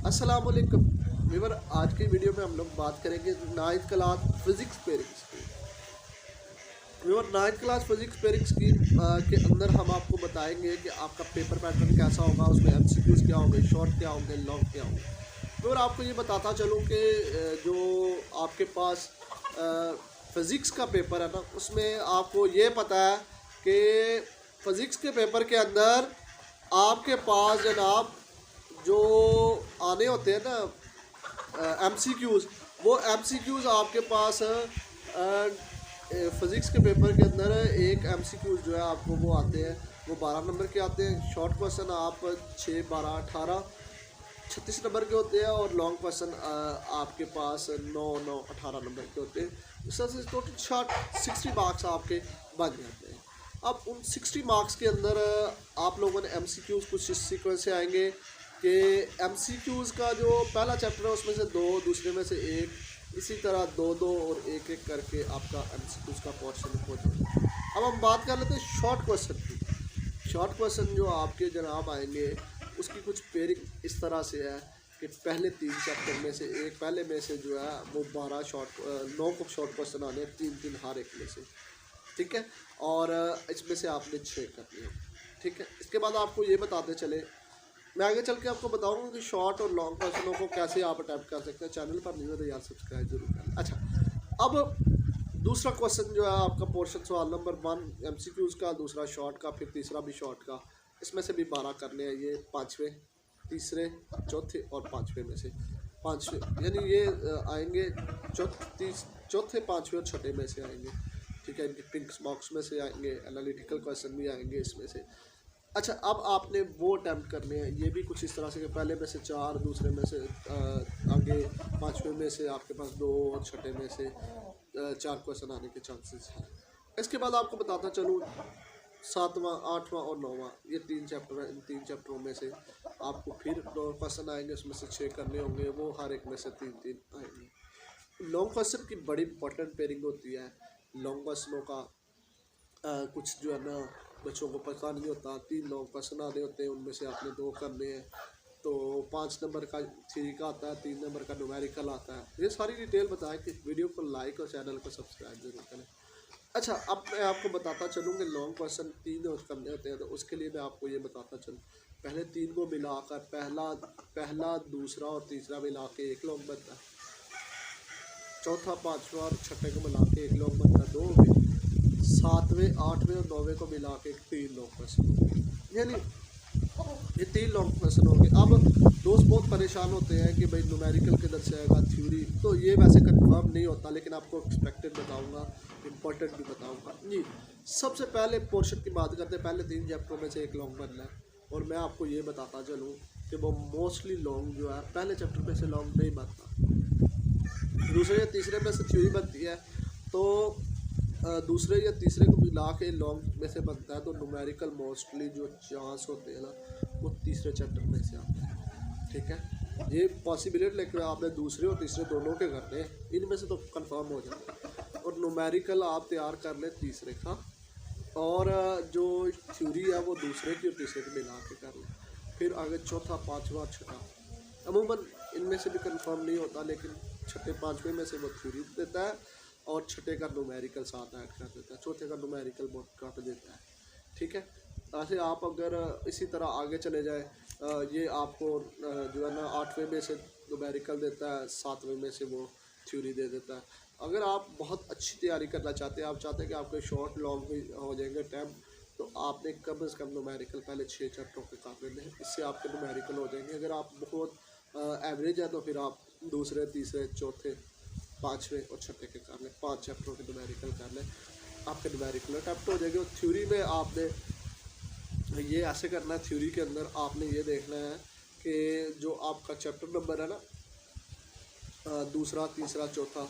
अस्सलाम वालेकुम व्यूअर। आज की वीडियो में हम लोग बात करेंगे नाइन्थ क्लास फिजिक्स पेयरिंग्स की। Viewer, ninth class physics pairings की के अंदर हम आपको बताएंगे कि आपका पेपर पैटर्न कैसा होगा, उसमें एमसीक्यूज क्या होंगे, शॉर्ट क्या होंगे, लॉन्ग क्या होंगे। व्यूअर, आपको ये बताता चलूँ कि जो आपके पास फिज़िक्स का पेपर है ना, उसमें आपको ये पता है कि फिज़िक्स के पेपर के अंदर आपके पास जनाब जो आने होते हैं ना एमसीक्यूज़, वो एमसीक्यूज़ आपके पास फिज़िक्स के पेपर के अंदर एक एमसीक्यूज़ जो है आपको वो आते हैं, वो 12 नंबर के आते हैं। शॉर्ट क्वेश्चन आप 6, 12, 18, 36 नंबर के होते हैं और लॉन्ग क्वेश्चन आपके पास 9, 9, 18 नंबर के होते हैं। इस तरह से टोटल शॉर्ट 60 मार्क्स आपके बन जाते हैं। अब उन 60 मार्क्स के अंदर आप लोगों ने एमसीक्यूज़ कुछ इस सीक्वेंस से आएंगे कि एमसीक्यूज़ का जो पहला चैप्टर है उसमें से 2, दूसरे में से 1, इसी तरह 2, 2 और 1, 1 करके आपका एमसीक्यूज़ का पोर्शन हो जाएगा। अब हम बात कर लेते हैं शॉर्ट क्वेश्चन की। शॉर्ट क्वेश्चन जो आपके जनाब आएंगे उसकी कुछ पेयरिंग इस तरह से है कि पहले 3 चैप्टर में से एक, पहले में से जो है वो 9 को शॉर्ट क्वेश्चन आने, 3 हर एक में से, ठीक है। और इसमें से आपने 6 करनी है, ठीक है। इसके बाद आपको ये बताते चले, मैं आगे चल के आपको बताऊंगा कि शॉर्ट और लॉन्ग क्वेश्चनों को कैसे आप अटैम्प्ट कर सकते हैं। चैनल पर नहीं हो तो यार सब्सक्राइब जरूर करें। अच्छा, अब दूसरा क्वेश्चन जो है आपका पोर्शन सवाल नंबर 1 एमसीक्यूज़ का, दूसरा शॉर्ट का, फिर तीसरा भी शॉर्ट का। इसमें से भी 12 करने हैं, ये 5वें, तीसरे, चौथे और 5वें में से 5वें, यानी ये आएंगे चौथे, 5वें और 6ठे में से आएंगे, ठीक है। इनके पिंक बॉक्स में से आएंगे, एनालिटिकल क्वेश्चन भी आएंगे इसमें से। अच्छा, अब आपने वो अटैम्प्ट करने हैं, ये भी कुछ इस तरह से कि पहले में से 4, दूसरे में से आगे 5वें में से आपके पास 2 और 6ठे में से 4 क्वेश्चन आने के चांसेस हैं। इसके बाद आपको बताता चलूँ 7वां, 8वां और 9वां, ये 3 चैप्टर हैं। इन 3 चैप्टरों में से आपको फिर 9 क्वेश्चन आएंगे, उसमें से 6 करने होंगे, वो हर एक में से 3 आएंगे। लॉन्ग क्वेश्चन की बड़ी इंपॉर्टेंट पेयरिंग होती है। लॉन्ग क्वेश्चनों का कुछ जो है ना बच्चों को पता नहीं होता, 3 लॉन्ग क्वेश्चन आने होते हैं, उनमें से आपने 2 करने हैं। तो 5 नंबर का थ्योरी का आता है, 3 नंबर का न्यूमेरिकल आता है। ये सारी डिटेल बताएं कि वीडियो को लाइक और चैनल को सब्सक्राइब जरूर करें। अच्छा, अब मैं आपको बताता चलूँ कि लॉन्ग क्वेश्चन 3 और करने होते हैं, तो उसके लिए मैं आपको ये बताता चलूँ। पहले 3 को मिलाकर पहला, दूसरा और तीसरा मिला के 1 लॉन्ग बनता है। चौथा, 5वां और 6ठे को मिला के 1 लॉन्ग बनता है, 2 हो गए। 7वें, 8वें और 9वें को मिला के 3 लॉन्ग क्वेश्चन, यानी ये 3 लॉन्ग क्वेश्चन हो गए। अब दोस्त बहुत परेशान होते हैं कि भाई न्यूमेरिकल किधर से आएगा, थ्योरी तो ये वैसे कंफर्म नहीं होता, लेकिन आपको एक्सपेक्टेड बताऊंगा, इंपॉर्टेंट भी बताऊंगा जी। सबसे पहले पोर्शन की बात करते हैं, पहले 3 चैप्टरों में से 1 लॉन्ग बनना है, और मैं आपको ये बताता चलूँ कि वो मोस्टली लॉन्ग जो है पहले चैप्टर में से लॉन्ग नहीं बनता, दूसरे या तीसरे में से थ्योरी बनती है। तो दूसरे या तीसरे को मिला के लॉन्ग में से बनता है। तो न्यूमेरिकल मोस्टली जो चांस होते हैं ना, वो तीसरे चैप्टर में से आते हैं, ठीक है। ये पॉसिबिलिटी, लेकिन आपने दूसरे और तीसरे दोनों के करने हैं, इनमें से तो कंफर्म हो जाता है। और न्यूमेरिकल आप तैयार कर लें तीसरे का, और जो थ्योरी है वो दूसरे की और तीसरे की मिला के कर लें। फिर आगे चौथा, 5वां, 6ठा, अमूमन इनमें से भी कंफर्म नहीं होता, लेकिन 6ठे, 5वें में से वो थ्योरी देता है, और 6ठे का न्यूमेरिकल साथ ऐड कर देता है, चौथे का न्यूमेरिकल बहुत काट देता है, ठीक है। ऐसे आप अगर इसी तरह आगे चले जाए, ये आपको जो है ना 8वें में से न्यूमेरिकल देता है, 7वें में से वो थ्योरी दे देता है। अगर आप बहुत अच्छी तैयारी करना चाहते हैं, आप चाहते हैं कि आपके शॉर्ट लॉन्ग भी हो जाएंगे टाइम, तो आपने कम से कम न्यूमेरिकल पहले 6 चैप्टरों के कर लेने हैं, इससे आपके न्यूमेरिकल हो जाएंगे। अगर आप बहुत एवरेज है तो फिर आप दूसरे, तीसरे, चौथे, 5वें और 6ठे के कर लें, 5 चैप्टरों के न्यूमेरिकल कर लें, आपके न्यूमेरिकल अटैम्प्ट हो जाएगी। और थ्योरी में आपने ये ऐसे करना है, थ्योरी के अंदर आपने ये देखना है कि जो आपका चैप्टर नंबर है ना, दूसरा, तीसरा, चौथा,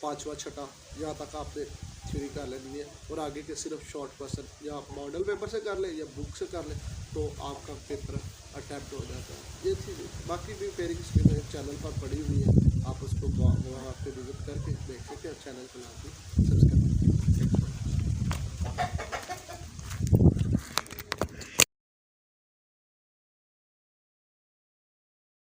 5वां, 6ठा, यहाँ तक आपने थ्योरी कर लेनी है, और आगे के सिर्फ शॉर्ट क्वेश्चन या आप मॉडल पेपर से कर लें या बुक से कर लें, तो आपका पेपर अटैम्प्ट हो जाता है। ये थी, बाकी भी पेयरिंग्स मेरे चैनल पर पड़ी हुई है, आप उसको वहाँ पे विजिट करके देख सकते हैं, चैनल को लाके सब्सक्राइब।